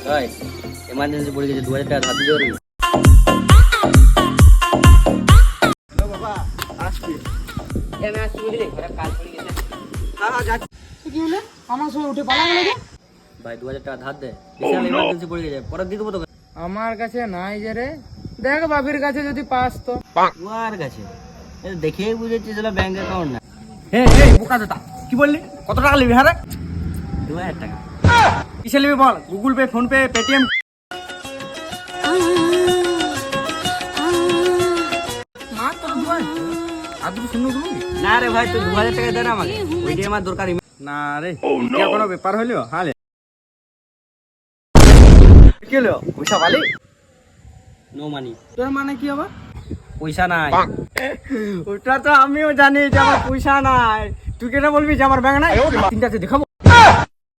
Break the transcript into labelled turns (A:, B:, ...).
A: ভাই এমার্জেন্সি পড়ে গেছে, 2000 টাকা ধার দিতে পারবি?
B: হ্যালো বাবা, আসছি।
A: আমি আসছি বুঝলি, ঘরে কাজ পড়ে গেছে।
B: হ্যাঁ হ্যাঁ যাচ্ছি। কি হলো? আমার সময় উঠে পালা গেল যে?
A: ভাই 2000 টাকা ধার দে, বিশাল এমার্জেন্সি পড়ে গেছে, পরে দিয়ে দেবো তোকে।
B: আমার কাছে নাই যে রে। দেখ বাবির কাছে যদি পাস তো।
A: তোমার কাছে দেখেই বুঝেছি যেটা ব্যাংক অ্যাকাউন্ট না।
B: হে হে বোকা দাদা, কি বললি? কত টাকা নিবি? হ্যাঁ রে,
A: 2000 টাকা।
B: কিসে নিবি বল? Google Pay, PhonePe, Paytm? মা তোর দুয়ার আদু শুনু তুমি?
A: না রে ভাই, তুই 2000 টাকা দে না আমাকে, ওইটাই আমার দরকার।
B: না রে, কি কোনো ব্যাপার হইলো? হ্যাঁ কি হলো? পয়সা পালি?
A: No money.
B: তোর মানে কি আবার?
A: পয়সা নাই।
B: ওটা তো আমিও জানি যে আমার পয়সা নাই। তুই কেন বলবি যে আমার ব্যাংক নাই? তিনটাতে দেখাবো।